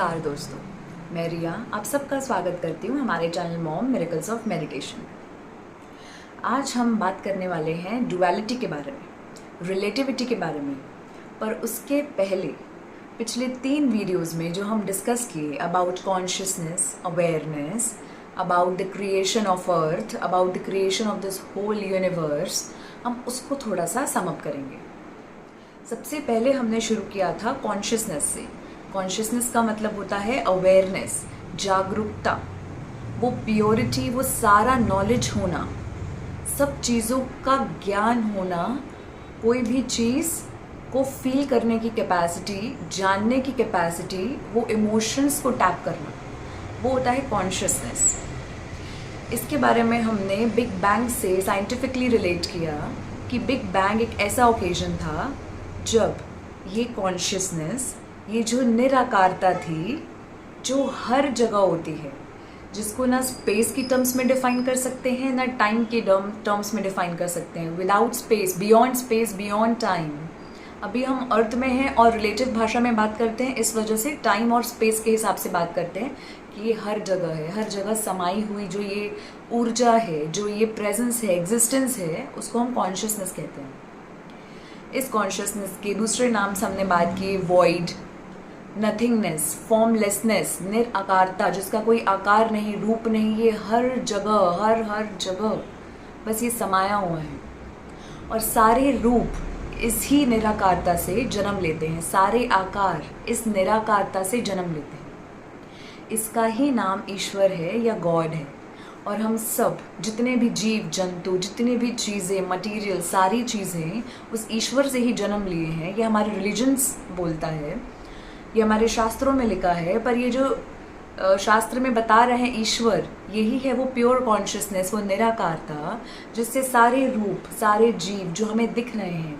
नमस्कार दोस्तों, मैं रिया आप सबका स्वागत करती हूँ हमारे channel mom miracles of meditation. आज हम बात करने वाले हैं डुअलिटी के बारे में, रिलेटिविटी के बारे में। पर उसके पहले पिछले 3 वीडियोस में जो हम डिस्कस किए about consciousness, awareness, about the creation of earth, about the creation of this whole universe, हम उसको थोड़ा सा सम अप करेंगे। सबसे पहले हमने शुरू किया था कॉन्शियसनेस से। कॉन्शियसनेस का मतलब होता है अवेयरनेस, जागरूकता, वो प्योरिटी, वो सारा नॉलेज होना, सब चीज़ों का ज्ञान होना, कोई भी चीज़ को फील करने की कैपेसिटी, जानने की कैपेसिटी, वो इमोशंस को टैप करना, वो होता है कॉन्शियसनेस। इसके बारे में हमने बिग बैंग से साइंटिफिकली रिलेट किया कि बिग बैंग एक ऐसा ओकेजन था जब ये कॉन्शियसनेस, ये जो निराकारता थी, जो हर जगह होती है, जिसको ना स्पेस की टर्म्स में डिफाइन कर सकते हैं ना टाइम के टर्म्स में डिफाइन कर सकते हैं, विदाउट स्पेस, बियॉन्ड टाइम। अभी हम अर्थ में हैं और रिलेटिव भाषा में बात करते हैं, इस वजह से टाइम और स्पेस के हिसाब से बात करते हैं कि ये हर जगह है, हर जगह समाई हुई जो ये ऊर्जा है, जो ये प्रेजेंस है, एग्जिस्टेंस है, उसको हम कॉन्शियसनेस कहते हैं। इस कॉन्शियसनेस के दूसरे नाम से हमने बात की वॉइड, नथिंगनेस, फॉर्मलेसनेस, निराकारता, जिसका कोई आकार नहीं, रूप नहीं, ये हर जगह, हर जगह बस ये समाया हुआ है। और सारे रूप इसी निराकारता से जन्म लेते हैं, सारे आकार इस निराकारता से जन्म लेते हैं। इसका ही नाम ईश्वर है या गॉड है। और हम सब, जितने भी जीव जंतु, जितनी भी चीज़ें, मटेरियल, सारी चीज़ें उस ईश्वर से ही जन्म लिए हैं। ये हमारे रिलीजन्स बोलता है, ये हमारे शास्त्रों में लिखा है। पर ये जो शास्त्र में बता रहे हैं ईश्वर, यही है वो प्योर कॉन्शियसनेस, वो निराकारता, जिससे सारे रूप, सारे जीव जो हमें दिख रहे हैं,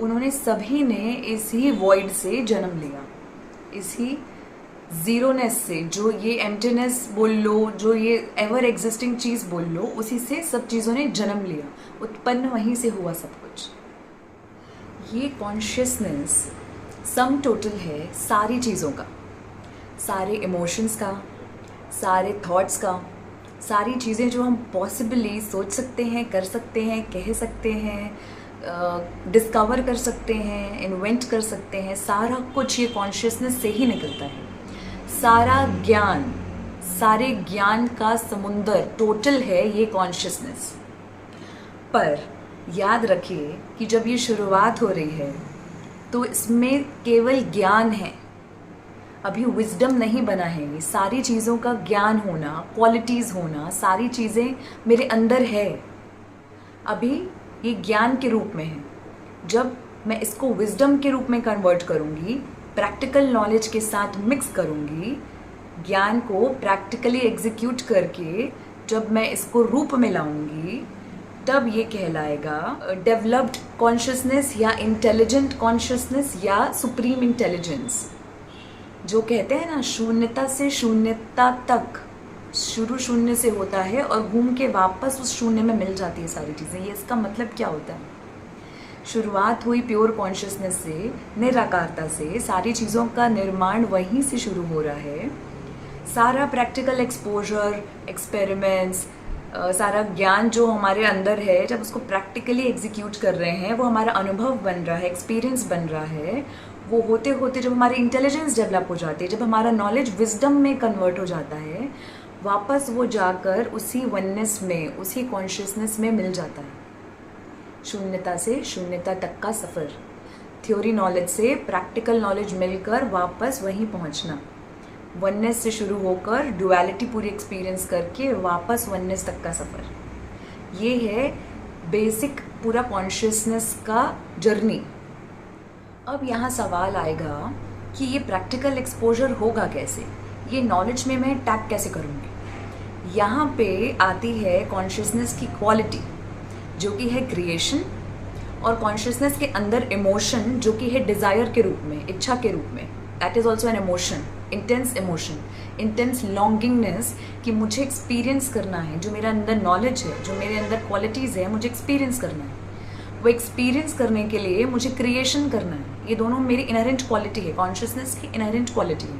उन्होंने सभी ने इसी वॉइड से जन्म लिया, इसी जीरोनेस से, जो ये एम्प्टीनेस बोल लो, जो ये एवर एग्जिस्टिंग चीज़ बोल लो, उसी से सब चीज़ों ने जन्म लिया, उत्पन्न वहीं से हुआ सब कुछ। ये कॉन्शियसनेस सम टोटल है सारी चीज़ों का, सारे इमोशंस का, सारे थॉट्स का, सारी चीज़ें जो हम पॉसिबली सोच सकते हैं, कर सकते हैं, कह सकते हैं, डिस्कवर कर सकते हैं, इन्वेंट कर सकते हैं, सारा कुछ ये कॉन्शियसनेस से ही निकलता है। सारा ज्ञान, सारे ज्ञान का समुंदर टोटल है ये कॉन्शियसनेस। पर याद रखिए कि जब ये शुरुआत हो रही है तो इसमें केवल ज्ञान है, अभी विजडम नहीं बना है। ये सारी चीज़ों का ज्ञान होना, क्वालिटीज़ होना, सारी चीज़ें मेरे अंदर है, अभी ये ज्ञान के रूप में है। जब मैं इसको विजडम के रूप में कन्वर्ट करूँगी, प्रैक्टिकल नॉलेज के साथ मिक्स करूँगी, ज्ञान को प्रैक्टिकली एग्जीक्यूट करके जब मैं इसको रूप में लाऊंगी, तब ये कहलाएगा डेवलप्ड कॉन्शियसनेस या इंटेलिजेंट कॉन्शियसनेस या सुप्रीम इंटेलिजेंस। जो कहते हैं ना, शून्यता से शून्यता तक, शुरू शून्य से होता है और घूम के वापस उस शून्य में मिल जाती है सारी चीज़ें। ये इसका मतलब क्या होता है? शुरुआत हुई प्योर कॉन्शियसनेस से, निराकारता से, सारी चीज़ों का निर्माण वहीं से शुरू हो रहा है। सारा प्रैक्टिकल एक्सपोजर, एक्सपेरिमेंट्स, सारा ज्ञान जो हमारे अंदर है, जब उसको प्रैक्टिकली एग्जीक्यूट कर रहे हैं, वो हमारा अनुभव बन रहा है, एक्सपीरियंस बन रहा है। वो होते होते जब हमारी इंटेलिजेंस डेवलप हो जाती है, जब हमारा नॉलेज विजडम में कन्वर्ट हो जाता है, वापस वो जाकर उसी वननेस में, उसी कॉन्शियसनेस में मिल जाता है। शून्यता से शून्यता तक का सफ़र, थ्योरी नॉलेज से प्रैक्टिकल नॉलेज मिलकर वापस वहीं पहुंचना, वननेस से शुरू होकर डुअलिटी पूरी एक्सपीरियंस करके वापस वननेस तक का सफ़र, ये है बेसिक पूरा कॉन्शियसनेस का जर्नी। अब यहाँ सवाल आएगा कि ये प्रैक्टिकल एक्सपोजर होगा कैसे, ये नॉलेज में मैं टैप कैसे करूँगी? यहाँ पे आती है कॉन्शियसनेस की क्वालिटी, जो कि है क्रिएशन, और कॉन्शियसनेस के अंदर इमोशन, जो कि है डिज़ायर के रूप में, इच्छा के रूप में। That is also an emotion, intense emotion, intense longingness कि मुझे एक्सपीरियंस करना है, जो मेरा अंदर नॉलेज है, जो मेरे अंदर क्वालिटीज़ है, मुझे एक्सपीरियंस करना है। वो एक्सपीरियंस करने के लिए मुझे क्रिएशन करना है। ये दोनों मेरी इनहेरेंट क्वालिटी है, कॉन्शियसनेस की इनहेरेंट क्वालिटी है।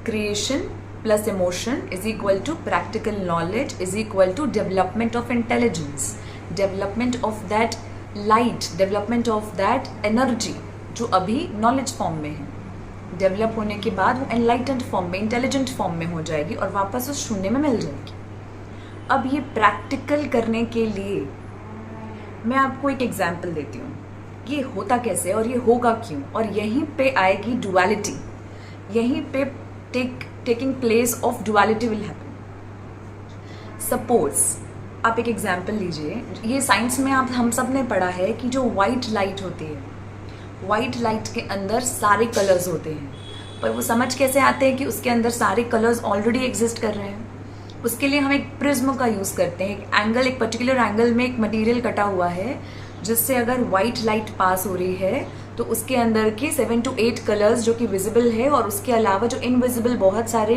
Creation plus emotion is equal to practical knowledge is equal to development of intelligence, development of that light, development of that energy जो अभी नॉलेज फॉर्म में है। डेवलप होने के बाद वो एनलाइटेंड फॉर्म में, इंटेलिजेंट फॉर्म में हो जाएगी और वापस उस शून्य में मिल जाएगी। अब ये प्रैक्टिकल करने के लिए मैं आपको एक एग्जाम्पल देती हूँ, ये होता कैसे और ये होगा क्यों, और यहीं पे आएगी डुअलिटी, यहीं पे taking place of duality will happen. Suppose आप एक एग्जाम्पल लीजिए, ये साइंस में हम सब ने पढ़ा है कि जो वाइट लाइट होती है, वाइट लाइट के अंदर सारे कलर्स होते हैं, पर वो समझ कैसे आते हैं कि उसके अंदर सारे कलर्स ऑलरेडी एग्जिस्ट कर रहे हैं। उसके लिए हम एक प्रिज्म का यूज़ करते हैं, एक एंगल, एक पर्टिकुलर एंगल में एक मटेरियल कटा हुआ है जिससे अगर वाइट लाइट पास हो रही है तो उसके अंदर के 7 to 8 कलर्स जो कि विजिबल है और उसके अलावा जो इनविजिबल बहुत सारे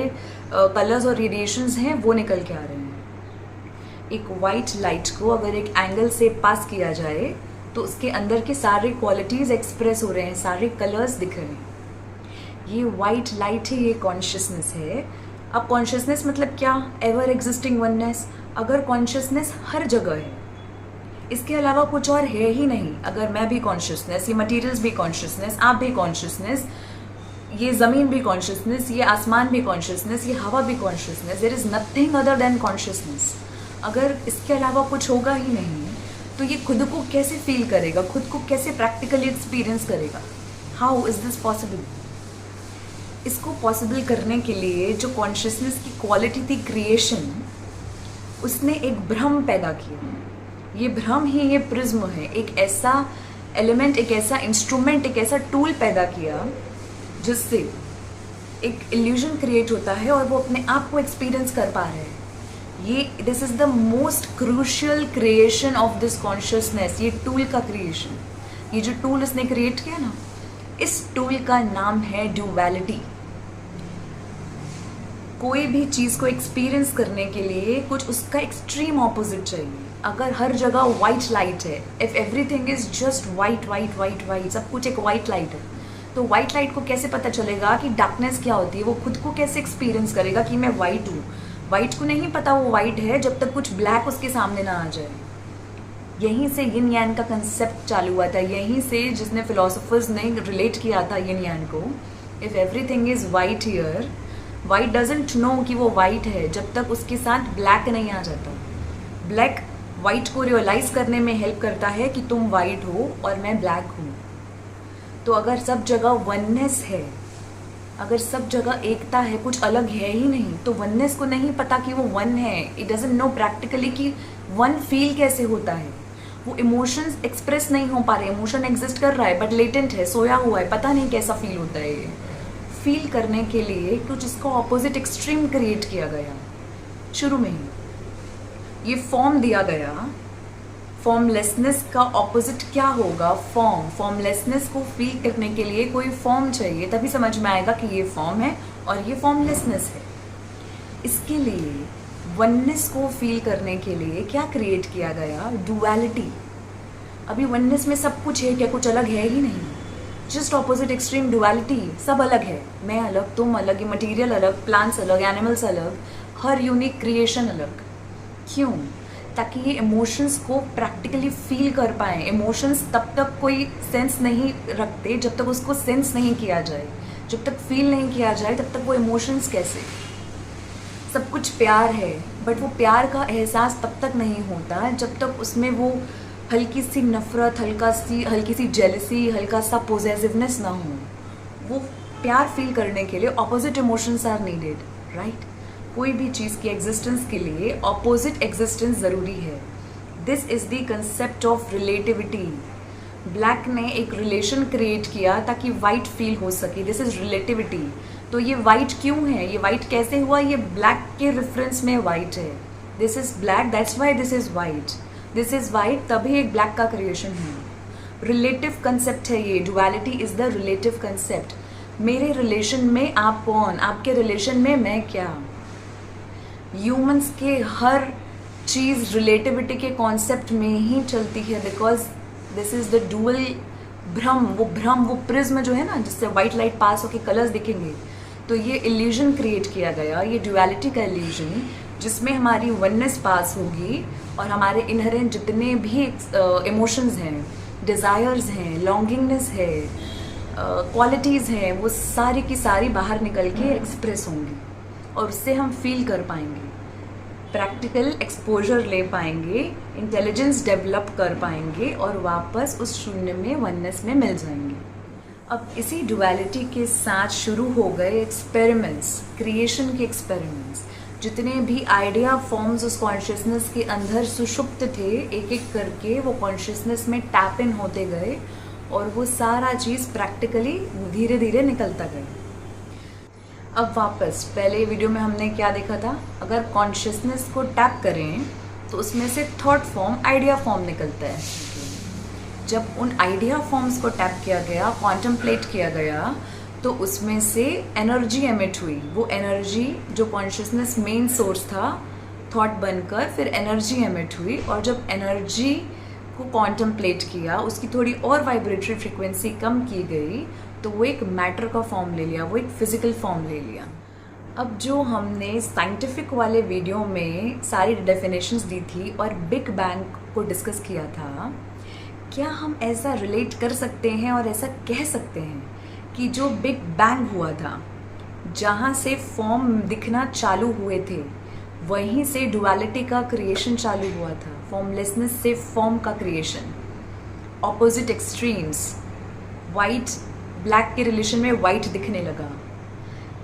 कलर्स और रेडिएशंस हैं वो निकल के आ रहे हैं। एक वाइट लाइट को अगर एक एंगल से पास किया जाए तो उसके अंदर के सारे क्वालिटीज़ एक्सप्रेस हो रहे हैं, सारे कलर्स दिख रहे हैं। ये वाइट लाइट है, ये कॉन्शियसनेस है। अब कॉन्शियसनेस मतलब क्या? Ever existing oneness. अगर कॉन्शियसनेस हर जगह है, इसके अलावा कुछ और है ही नहीं, अगर मैं भी कॉन्शियसनेस, ये मटेरियल्स भी कॉन्शियसनेस, आप भी कॉन्शियसनेस, ये ज़मीन भी कॉन्शियसनेस, ये आसमान भी कॉन्शियसनेस, ये हवा भी consciousness, there is nothing other than consciousness. अगर इसके अलावा कुछ होगा ही नहीं तो ये खुद को कैसे फील करेगा, खुद को कैसे प्रैक्टिकली एक्सपीरियंस करेगा? How is this possible? इसको पॉसिबल करने के लिए जो कॉन्शियसनेस की क्वालिटी थी क्रिएशन, उसने एक भ्रम पैदा किया। ये भ्रम ही ये प्रिज्म है, एक ऐसा एलिमेंट, एक ऐसा इंस्ट्रूमेंट, एक ऐसा टूल पैदा किया जिससे एक इल्यूजन क्रिएट होता है और वो अपने आप को एक्सपीरियंस कर पा रहे हैं। ये this is the most crucial creation of this consciousness, ये टूल का क्रिएशन, ये जो टूल इसने क्रिएट किया ना, इस टूल का नाम है डुअलिटी। कोई भी चीज़ को एक्सपीरियंस करने के लिए कुछ उसका एक्सट्रीम ऑपोजिट चाहिए। अगर हर जगह वाइट लाइट है, if everything is just white white white white, सब कुछ एक वाइट लाइट है, तो वाइट लाइट को कैसे पता चलेगा कि डार्कनेस क्या होती है? वो खुद को कैसे एक्सपीरियंस करेगा कि मैं वाइट हूँ? वाइट को नहीं पता वो वाइट है जब तक कुछ ब्लैक उसके सामने ना आ जाए। यहीं से यिन यान का कंसेप्ट चालू हुआ था, यहीं से जिसने फिलोसोफर्स ने रिलेट किया था यिन यान को। If everything is white here, white doesn't know कि वो वाइट है जब तक उसके साथ ब्लैक नहीं आ जाता। ब्लैक वाइट को रियलाइज करने में हेल्प करता है कि तुम वाइट हो और मैं ब्लैक हूँ। तो अगर सब जगह वननेस है, अगर सब जगह एकता है, कुछ अलग है ही नहीं, तो वननेस को नहीं पता कि वो वन है। इट डजंट नो प्रैक्टिकली कि वन फील कैसे होता है। वो इमोशंस एक्सप्रेस नहीं हो पा रहे, इमोशन एग्जिस्ट कर रहा है बट लेटेंट है, सोया हुआ है, पता नहीं कैसा फील होता है। ये फील करने के लिए कुछ इसको ऑपोजिट एक्सट्रीम क्रिएट किया गया शुरू में ही। ये फॉर्म दिया गया। फॉर्मलेसनेस का ऑपोजिट क्या होगा? फॉर्म। फॉर्मलेसनेस को फील करने के लिए कोई फॉर्म चाहिए, तभी समझ में आएगा कि ये फॉर्म है और ये फॉर्मलेसनेस है। इसके लिए वननेस को फील करने के लिए क्या क्रिएट किया गया? डुअलिटी। अभी वननेस में सब कुछ है क्या? कुछ अलग है ही नहीं, जस्ट ऑपोजिट एक्सट्रीम डुअलिटी। सब अलग है, मैं अलग, तुम अलग, ये मटीरियल अलग, प्लांट्स अलग, एनिमल्स अलग, हर यूनिक क्रिएशन अलग। क्यों? ताकि ये इमोशंस को प्रैक्टिकली फील कर पाएँ। इमोशंस तब तक कोई सेंस नहीं रखते जब तक उसको सेंस नहीं किया जाए, जब तक फील नहीं किया जाए तब तक वो इमोशंस कैसे? सब कुछ प्यार है बट वो प्यार का एहसास तब तक नहीं होता जब तक उसमें वो हल्की सी नफरत, हल्की सी जेलसी, हल्का सा पोजेसिवनेस ना हो। वो प्यार फील करने के लिए opposite emotions are needed, right? कोई भी चीज़ की एग्जिस्टेंस के लिए ऑपोजिट एग्जिस्टेंस ज़रूरी है। This is the concept of relativity. Black ने एक रिलेशन क्रिएट किया ताकि वाइट फील हो सके। This is relativity. तो ये वाइट क्यों है? ये वाइट कैसे हुआ? ये ब्लैक के रेफरेंस में वाइट है। This is black, that's why this is white. This is white, तभी एक ब्लैक का क्रिएशन है। रिलेटिव कंसेप्ट है ये। Duality is the relative concept. मेरे रिलेशन में आप कौन, आपके रिलेशन में मैं क्या। ह्यूमंस के हर चीज़ रिलेटिविटी के कॉन्सेप्ट में ही चलती है, because this is the dual भ्रम। वो प्रिज्म जो है ना, जिससे वाइट लाइट पास होके कलर्स दिखेंगे, तो ये इल्यूजन क्रिएट किया गया, ये ड्युअलिटी का इल्यूजन, जिसमें हमारी वननेस पास होगी और हमारे इनहेरेंट जितने भी इमोशंस हैं, डिज़ायर्स हैं, लॉन्गिंगनेस है, क्वालिटीज़ हैं, वो सारी की सारी बाहर निकल के एक्सप्रेस होंगी और उससे हम फील कर पाएंगे, प्रैक्टिकल एक्सपोजर ले पाएंगे, इंटेलिजेंस डेवलप कर पाएंगे और वापस उस शून्य में, वननेस में मिल जाएंगे। अब इसी डुअलिटी के साथ शुरू हो गए एक्सपेरिमेंट्स, क्रिएशन के एक्सपेरिमेंट्स। जितने भी आइडिया फॉर्म्स उस कॉन्शियसनेस के अंदर सुषुप्त थे, एक एक करके वो कॉन्शियसनेस में टैप इन होते गए और वो सारा चीज़ प्रैक्टिकली धीरे धीरे निकलता गया। अब वापस पहले वीडियो में हमने क्या देखा था, अगर कॉन्शियसनेस को टैप करें तो उसमें से थॉट फॉर्म, आइडिया फॉर्म निकलता है। जब उन आइडिया फॉर्म्स को टैप किया गया, कॉन्टेम्पलेट किया गया, तो उसमें से एनर्जी एमिट हुई। वो एनर्जी जो कॉन्शियसनेस मेन सोर्स था, थॉट बनकर फिर एनर्जी एमिट हुई, और जब एनर्जी को कॉन्टेम्पलेट किया, उसकी थोड़ी और वाइब्रेटरी फ्रिक्वेंसी कम की गई, तो वो एक मैटर का फॉर्म ले लिया, वो एक फिजिकल फॉर्म ले लिया। अब जो हमने साइंटिफिक वाले वीडियो में सारी डेफिनेशंस दी थी और बिग बैंग को डिस्कस किया था, क्या हम ऐसा रिलेट कर सकते हैं और ऐसा कह सकते हैं कि जो बिग बैंग हुआ था, जहाँ से फॉर्म दिखना चालू हुए थे, वहीं से डुअलिटी का क्रिएशन चालू हुआ था, फॉर्मलेसनेस से फॉर्म का creation, opposite extremes, white black के रिलेशन में वाइट दिखने लगा।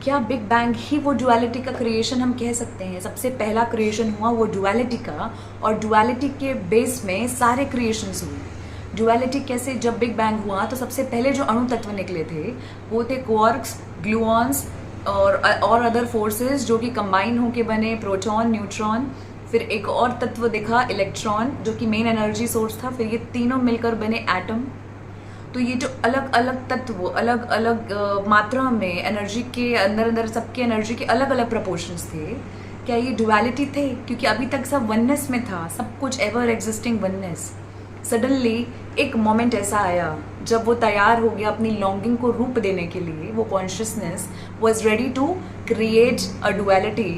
क्या बिग बैंग ही वो डुअलिटी का क्रिएशन हम कह सकते हैं? सबसे पहला क्रिएशन हुआ वो डुअलिटी का, और डुअलिटी के बेस में सारे क्रिएशंस हुए। डुअलिटी कैसे? जब बिग बैंग हुआ तो सबसे पहले जो अणु तत्व निकले थे वो थे क्वार्क्स, ग्लूऑन्स और अदर फोर्सेस जो कि कंबाइन होके बने, प्रोटॉन, न्यूट्रॉन, फिर एक और तत्व दिखा इलेक्ट्रॉन जो कि मेन एनर्जी सोर्स था, फिर ये तीनों मिलकर बने एटम। तो ये जो अलग अलग तत्व, अलग अलग मात्रा में एनर्जी के अंदर सबकी एनर्जी के अलग अलग प्रपोर्शंस थे, क्या ये डुअलिटी थे? क्योंकि अभी तक सब वननेस में था, सब कुछ एवर एग्जिस्टिंग वननेस। सडनली एक मोमेंट ऐसा आया जब वो तैयार हो गया अपनी लॉन्गिंग को रूप देने के लिए, वो consciousness was ready to create a duality.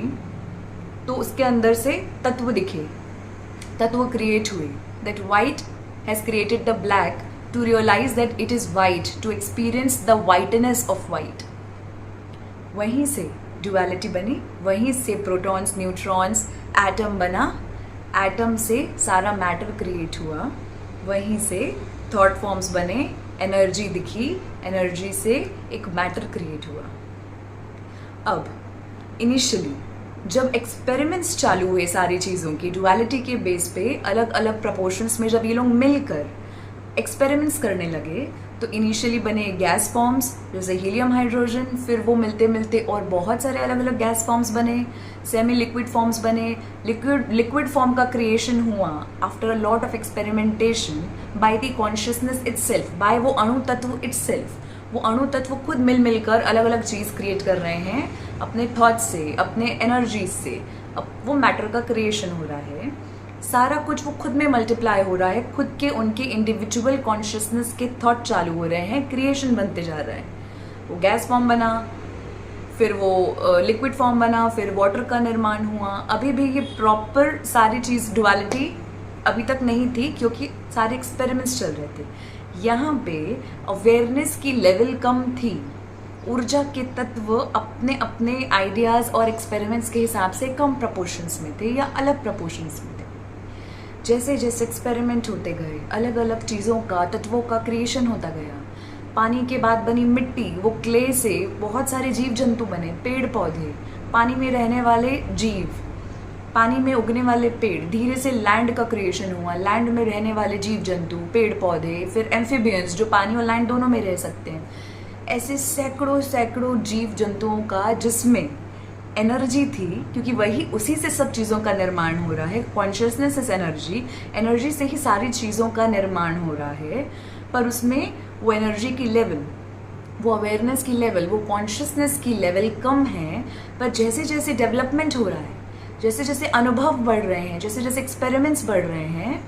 तो उसके अंदर से तत्व दिखे, तत्व क्रिएट हुए, that white has created the black to realise that it is white, to experience the whiteness of white. वहीं से डुअलिटी बनी, वहीं से प्रोटॉन्स, न्यूट्रॉन्स, एटम बना, एटम से सारा मैटर क्रिएट हुआ, वहीं से थॉट फॉर्म्स बने, एनर्जी दिखी, एनर्जी से एक मैटर क्रिएट हुआ। अब इनिशियली जब एक्सपेरिमेंट्स चालू हुए सारी चीज़ों की डुअलिटी के बेस पे, अलग अलग प्रपोर्शंस में जब ये लोग मिलकर एक्सपेरिमेंट्स करने लगे, तो इनिशियली बने गैस फॉर्म्स जैसे हीलियम, हाइड्रोजन, फिर वो मिलते मिलते और बहुत सारे अलग अलग गैस फॉर्म्स बने, सेमी लिक्विड फॉर्म्स बने, लिक्विड फॉर्म का क्रिएशन हुआ after a lot of experimentation by the consciousness itself, by वो अणु तत्व इटसेल्फ। वो अणु तत्व खुद मिलकर अलग अलग चीज़ क्रिएट कर रहे हैं अपने थॉट से, अपने एनर्जीज से। अब वो मैटर का क्रिएशन हो रहा है, सारा कुछ वो खुद में मल्टीप्लाई हो रहा है, खुद के उनके इंडिविजुअल कॉन्शियसनेस के थॉट चालू हो रहे हैं, क्रिएशन बनते जा रहा है। वो गैस फॉर्म बना, फिर वो लिक्विड फॉर्म बना, फिर वाटर का निर्माण हुआ। अभी भी ये प्रॉपर सारी चीज़ डुअलिटी अभी तक नहीं थी क्योंकि सारे एक्सपेरिमेंट्स चल रहे थे। यहाँ पे अवेयरनेस की लेवल कम थी, ऊर्जा के तत्व अपने अपने आइडियाज़ और एक्सपेरिमेंट्स के हिसाब से कम प्रपोर्शंस में थे या अलग प्रपोर्शंस में थे। जैसे जैसे एक्सपेरिमेंट होते गए, अलग अलग चीज़ों का, तत्वों का क्रिएशन होता गया। पानी के बाद बनी मिट्टी, वो क्ले से बहुत सारे जीव जंतु बने, पेड़ पौधे, पानी में रहने वाले जीव, पानी में उगने वाले पेड़, धीरे से लैंड का क्रिएशन हुआ, लैंड में रहने वाले जीव जंतु, पेड़ पौधे, फिर एम्फीबियंस जो पानी और लैंड दोनों में रह सकते हैं। ऐसे सैकड़ों सैकड़ों जीव जंतुओं का जिसमें एनर्जी थी, क्योंकि वही उसी से सब चीज़ों का निर्माण हो रहा है। कॉन्शियसनेस इज एनर्जी, एनर्जी से ही सारी चीज़ों का निर्माण हो रहा है। पर उसमें वो एनर्जी की लेवल, वो अवेयरनेस की लेवल, वो कॉन्शियसनेस की लेवल कम है। पर जैसे जैसे डेवलपमेंट हो रहा है, जैसे जैसे अनुभव बढ़ रहे हैं, जैसे जैसे एक्सपेरिमेंट्स बढ़ रहे हैं,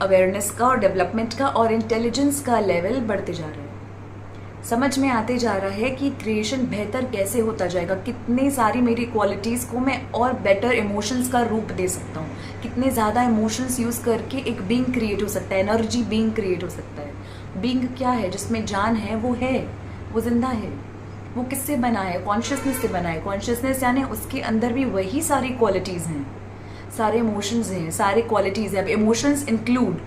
अवेयरनेस का और डेवलपमेंट का और इंटेलिजेंस का लेवल बढ़ते जा रहा है। समझ में आते जा रहा है कि क्रिएशन बेहतर कैसे होता जाएगा, कितनी सारी मेरी क्वालिटीज़ को मैं और बेटर इमोशंस का रूप दे सकता हूँ, कितने ज़्यादा इमोशंस यूज़ करके एक बीइंग क्रिएट हो सकता है, एनर्जी बीइंग क्रिएट हो सकता है। बीइंग क्या है? जिसमें जान है, वो जिंदा है। वो किससे बना है? कॉन्शियसनेस से बना है। कॉन्शियसनेस यानी उसके अंदर भी वही सारी क्वालिटीज़ हैं, सारे इमोशंस हैं, सारे क्वालिटीज़ हैं। अब इमोशंस इंक्लूड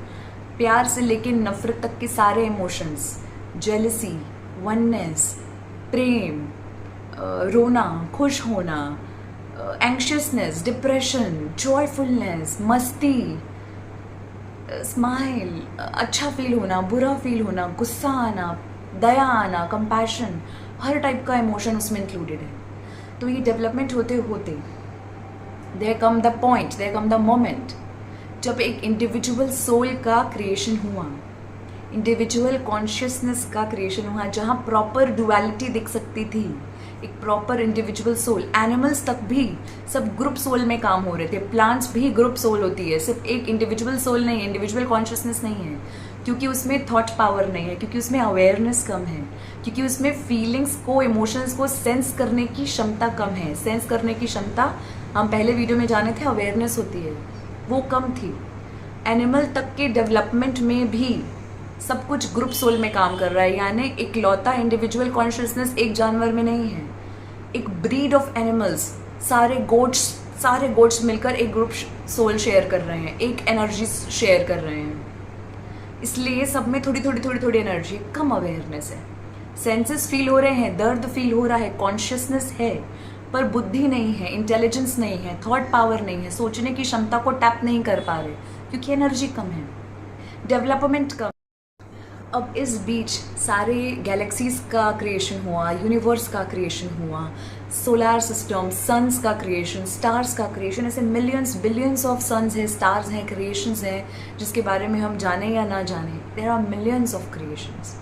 प्यार से लेकर नफरत तक के सारे इमोशंस, जेलसी, वननेस, प्रेम, रोना, खुश होना, एंग्शियसनेस, डिप्रेशन, जॉयफुलनेस, मस्ती, स्माइल, अच्छा फील होना, बुरा फील होना, गुस्सा आना, दया आना, कंपैशन, हर टाइप का इमोशन उसमें इंक्लूडेड है। तो ये डेवलपमेंट होते होते there come the point, there come the moment जब एक इंडिविजुअल सोल का क्रिएशन हुआ, इंडिविजुअल कॉन्शियसनेस का क्रिएशन हुआ, जहाँ प्रॉपर डुअलिटी दिख सकती थी, एक प्रॉपर इंडिविजुअल सोल। एनिमल्स तक भी सब ग्रुप सोल में काम हो रहे थे, प्लांट्स भी ग्रुप सोल होती है, सिर्फ एक इंडिविजुअल सोल नहीं है, इंडिविजुअल कॉन्शियसनेस नहीं है, क्योंकि उसमें थॉट पावर नहीं है, क्योंकि उसमें अवेयरनेस कम है, क्योंकि उसमें फीलिंग्स को, इमोशंस को सेंस करने की क्षमता कम है। सेंस करने की क्षमता हम पहले वीडियो में जाने थे, अवेयरनेस होती है, वो कम थी। एनिमल तक के डेवलपमेंट में भी सब कुछ ग्रुप सोल में काम कर रहा है, यानी एक लौता इंडिविजुअल कॉन्शियसनेस एक जानवर में नहीं है, एक ब्रीड ऑफ एनिमल्स, सारे गोट्स मिलकर एक ग्रुप सोल शेयर कर रहे हैं, एक एनर्जी शेयर कर रहे हैं। इसलिए सब में थोड़ी थोड़ी एनर्जी, कम अवेयरनेस है, सेंसेस फील हो रहे हैं, दर्द फील हो रहा है, कॉन्शियसनेस है, पर बुद्धि नहीं है, इंटेलिजेंस नहीं है, थॉट पावर नहीं है, सोचने की क्षमता को टैप नहीं कर पा रहे, क्योंकि एनर्जी कम है, डेवलपमेंट कम। अब इस बीच सारे गैलेक्सीज का क्रिएशन हुआ, यूनिवर्स का क्रिएशन हुआ, सोलार सिस्टम, सन्स का क्रिएशन, स्टार्स का क्रिएशन, ऐसे मिलियंस बिलियंस ऑफ सन्स हैं, स्टार्स हैं, क्रिएशंस हैं, जिसके बारे में हम जाने या ना जाने, there are millions of creations.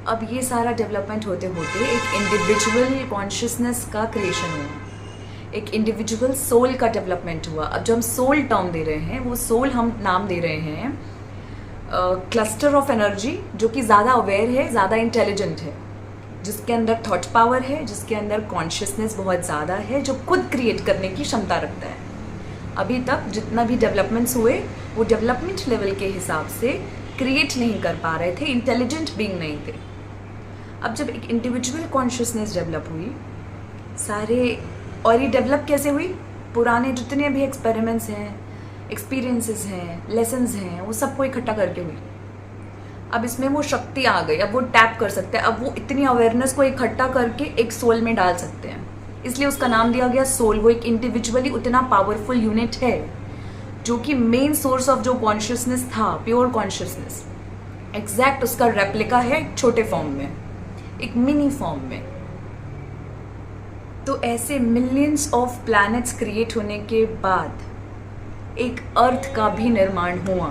अब ये सारा डेवलपमेंट होते होते एक इंडिविजुअल कॉन्शियसनेस का क्रिएशन हुआ, एक इंडिविजुअल सोल का डेवलपमेंट हुआ। अब जो हम सोल टर्म दे रहे हैं, वो सोल हम नाम दे रहे हैं क्लस्टर ऑफ एनर्जी, जो कि ज़्यादा अवेयर है, ज़्यादा इंटेलिजेंट है, जिसके अंदर थॉट पावर है, जिसके अंदर कॉन्शियसनेस बहुत ज़्यादा है, जो खुद क्रिएट करने की क्षमता रखता है। अभी तक जितना भी डेवलपमेंट्स हुए, वो डेवलपमेंट लेवल के हिसाब से क्रिएट नहीं कर पा रहे थे, इंटेलिजेंट बीइंग नहीं थे। अब जब एक इंडिविजुअल कॉन्शियसनेस डेवलप हुई सारे, और ये डेवलप कैसे हुई? पुराने जितने भी एक्सपेरिमेंट्स हैं, एक्सपीरियंसेस हैं, लेसन्स हैं, वो सबको इकट्ठा करके हुई। अब इसमें वो शक्ति आ गई, अब वो टैप कर सकते हैं, अब वो इतनी अवेयरनेस को इकट्ठा करके एक सोल में डाल सकते हैं, इसलिए उसका नाम दिया गया सोल। वो एक इंडिविजुअली उतना पावरफुल यूनिट है, जो कि मेन सोर्स ऑफ जो कॉन्शियसनेस था, प्योर कॉन्शियसनेस, एग्जैक्ट उसका रेप्लिका है, छोटे फॉर्म में, एक मिनी फॉर्म में। तो ऐसे मिलियंस ऑफ प्लैनेट्स क्रिएट होने के बाद एक अर्थ का भी निर्माण हुआ,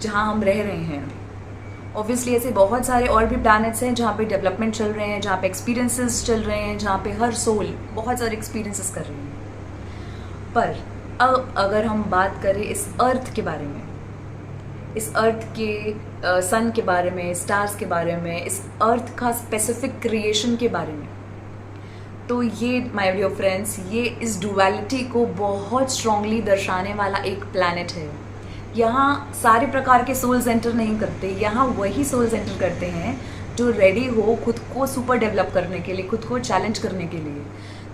जहाँ हम रह रहे हैं। ऑब्वियसली ऐसे बहुत सारे और भी प्लैनेट्स हैं जहाँ पे डेवलपमेंट चल रहे हैं, जहाँ पे एक्सपीरियंसेस चल रहे हैं, जहाँ पे हर सोल बहुत सारे एक्सपीरियंसेस कर रहे हैं। पर अब अगर हम बात करें इस अर्थ के बारे में, इस अर्थ के सन के बारे में, स्टार्स के बारे में, इस अर्थ का स्पेसिफिक क्रिएशन के बारे में, तो ये माय डियर फ्रेंड्स, ये इस डुअलिटी को बहुत स्ट्रांगली दर्शाने वाला एक प्लैनेट है। यहाँ सारे प्रकार के सोल्स एंटर नहीं करते, यहाँ वही सोल्स एंटर करते हैं जो रेडी हो खुद को सुपर डेवलप करने के लिए, खुद को चैलेंज करने के लिए,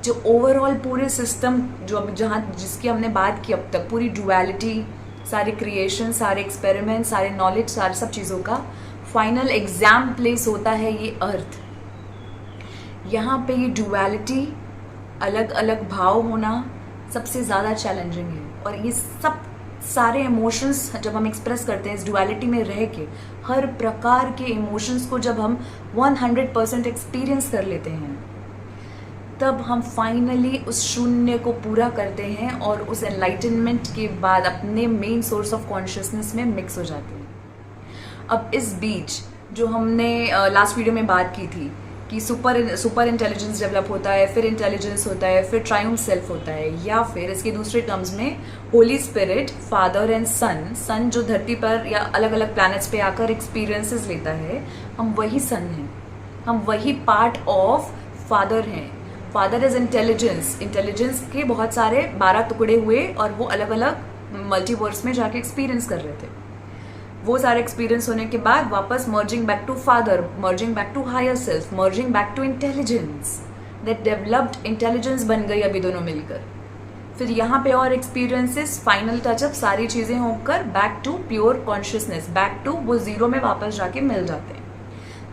जो ओवरऑल पूरे सिस्टम, जो अब जहाँ जिसकी हमने बात की अब तक, पूरी डुअलिटी, सारे क्रिएशन, सारे एक्सपेरिमेंट, सारे नॉलेज, सारे सब चीज़ों का फाइनल एग्जाम प्लेस होता है ये अर्थ। यहाँ पे ये डुअलिटी, अलग अलग भाव होना सबसे ज़्यादा चैलेंजिंग है, और ये सब सारे इमोशंस जब हम एक्सप्रेस करते हैं इस डुअलिटी में रह के, हर प्रकार के इमोशंस को जब हम 100% एक्सपीरियंस कर लेते हैं, तब हम फाइनली उस शून्य को पूरा करते हैं और उस एनलाइटनमेंट के बाद अपने मेन सोर्स ऑफ कॉन्शियसनेस में मिक्स हो जाते हैं। अब इस बीच जो हमने लास्ट वीडियो में बात की थी कि सुपर इंटेलिजेंस डेवलप होता है, फिर इंटेलिजेंस होता है, फिर ट्रायम्फ सेल्फ होता है, या फिर इसके दूसरे टर्म्स में होली स्पिरिट, फादर एंड सन जो धरती पर या अलग अलग प्लैनेट्स पे आकर एक्सपीरियंसेस लेता है, हम वही सन हैं, हम वही पार्ट ऑफ फादर हैं। Father is intelligence. इंटेलिजेंस के बहुत सारे 12 टुकड़े हुए और वो अलग अलग मल्टीवर्स में जाके एक्सपीरियंस कर रहे थे। वो सारे एक्सपीरियंस होने के बाद वापस merging back to father, merging back to higher self, merging back to intelligence, that developed intelligence बन गई अभी दोनों मिलकर। फिर यहाँ पे और एक्सपीरियंसेस, फाइनल टचअप, सारी चीज़ें होकर back to pure consciousness, back to वो जीरो में वापस जाके मिल जाते हैं।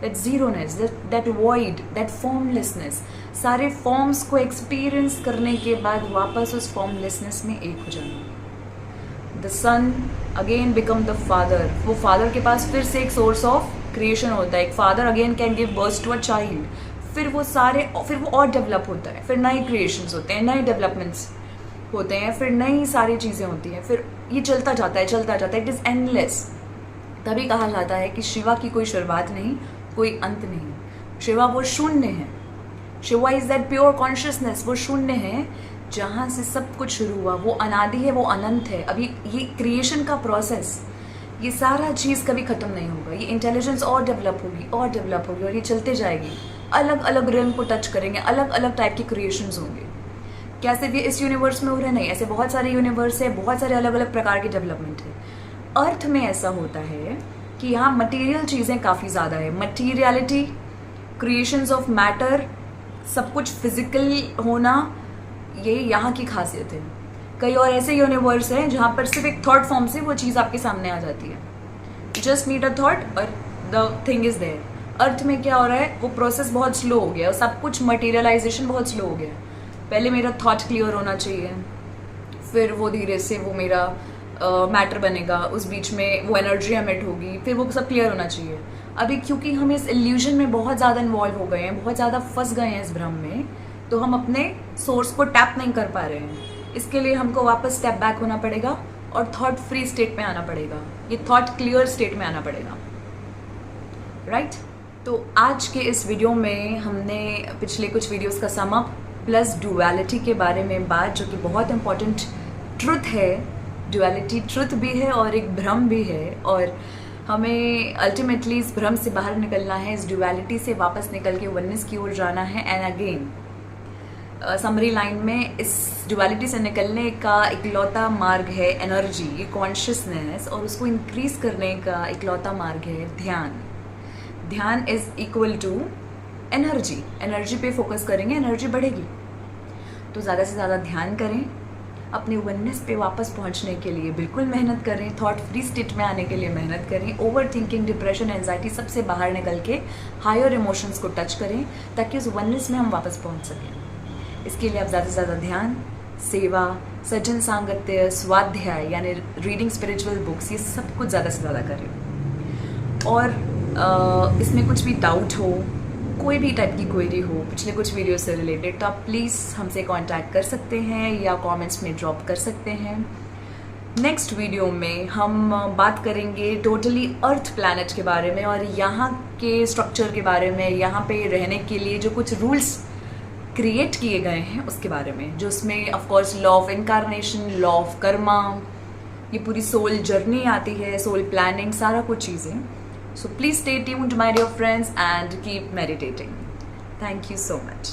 That zeroness, that void, that formlessness, सारे फॉर्म्स को एक्सपीरियंस करने के बाद वापस उस फॉर्मलेसनेस में एक हो जाना। The son again become the father. वो फादर के पास फिर से एक सोर्स ऑफ क्रिएशन होता है। एक father again can give birth to a child. फिर वो और डेवलप होता है, फिर नए क्रिएशंस होते हैं, नए डेवलपमेंट्स होते हैं, फिर नई सारी चीज़ें होती हैं, फिर ये चलता जाता है। It is endless. तभी कहा जाता है कि शिवा की कोई शुरुआत नहीं, कोई अंत नहीं। शिवा वो शून्य है। Shiva is that pure consciousness. वो शून्य है जहाँ से सब कुछ शुरू हुआ। वो अनादि है, वो अनंत है। अभी ये क्रिएशन का प्रोसेस, ये सारा चीज़ कभी ख़त्म नहीं होगा। ये इंटेलिजेंस और डेवलप होगी और ये चलते जाएगी। अलग अलग रियल्म को टच करेंगे, अलग अलग टाइप के क्रिएशंस होंगे। क्या सिर्फ ये इस यूनिवर्स में हो रहे? नहीं, ऐसे बहुत सारे यूनिवर्स है, बहुत सारे अलग अलग प्रकार के डेवलपमेंट है। अर्थ में ऐसा होता है कि यहाँ मटेरियल चीज़ें काफ़ी ज़्यादा है। मटीरियलिटी, क्रिएशंस ऑफ मैटर, सब कुछ फिजिकल होना, ये यहाँ की खासियत है। कई और ऐसे यूनिवर्स हैं जहाँ पर सिर्फ एक थॉट फॉर्म से वो चीज़ आपके सामने आ जाती है। जस्ट नीड अ थॉट और द थिंग इज देयर। अर्थ में क्या हो रहा है, वो प्रोसेस बहुत स्लो हो गया और सब कुछ मटेरियलाइजेशन बहुत स्लो हो गया। पहले मेरा थॉट क्लियर होना चाहिए, फिर वो धीरे से वो मेरा मैटर बनेगा, उस बीच में वो एनर्जी एमिट होगी, फिर वो सब क्लियर होना चाहिए। अभी क्योंकि हम इस इल्यूजन में बहुत ज़्यादा इन्वॉल्व हो गए हैं, बहुत ज़्यादा फंस गए हैं इस भ्रम में, तो हम अपने सोर्स को टैप नहीं कर पा रहे हैं। इसके लिए हमको वापस स्टेप बैक होना पड़ेगा और थॉट फ्री स्टेट में आना पड़ेगा, ये थॉट क्लियर स्टेट में आना पड़ेगा, राइट? तो आज के इस वीडियो में हमने पिछले कुछ वीडियोस का सम अप प्लस डुअलिटी के बारे में बात, जो कि बहुत इंपॉर्टेंट ट्रुथ है। डुअलिटी ट्रुथ भी है और एक भ्रम भी है, और हमें अल्टीमेटली इस भ्रम से बाहर निकलना है, इस डुअलिटी से वापस निकल के वननेस की ओर जाना है। एंड अगेन समरी लाइन में इस डुअलिटी से निकलने का इकलौता मार्ग है एनर्जी, ये कॉन्शियसनेस, और उसको इंक्रीज करने का इकलौता मार्ग है ध्यान। Dhyan is equal to energy. Energy पे फोकस करेंगे, एनर्जी बढ़ेगी। तो ज़्यादा से ज़्यादा ध्यान करें, अपने वननेस पे वापस पहुंचने के लिए बिल्कुल मेहनत करें, थॉट फ्री स्टेट में आने के लिए मेहनत करें, ओवर थिंकिंग, डिप्रेशन, एंजाइटी सबसे बाहर निकल के हायर इमोशंस को टच करें, ताकि उस वननेस में हम वापस पहुंच सकें। इसके लिए आप ज़्यादा से ज़्यादा ध्यान, सेवा, सज्जन सांगत्य, स्वाध्याय यानी रीडिंग स्पिरिचुअल बुक्स, ये सब कुछ ज़्यादा से ज़्यादा करें। और इसमें कुछ भी डाउट हो, कोई भी टाइप की क्वेरी हो पिछले कुछ वीडियो से रिलेटेड, तो आप प्लीज़ हमसे कांटेक्ट कर सकते हैं या कमेंट्स में ड्रॉप कर सकते हैं। नेक्स्ट वीडियो में हम बात करेंगे टोटली अर्थ प्लैनेट के बारे में और यहाँ के स्ट्रक्चर के बारे में, यहाँ पे रहने के लिए जो कुछ रूल्स क्रिएट किए गए हैं उसके बारे में, जो उसमें of course law of incarnation, law of Karma, ये पूरी सोल जर्नी आती है, सोल प्लानिंग, सारा कुछ चीज़ें। So please stay tuned, my dear friends, and keep meditating. Thank you so much.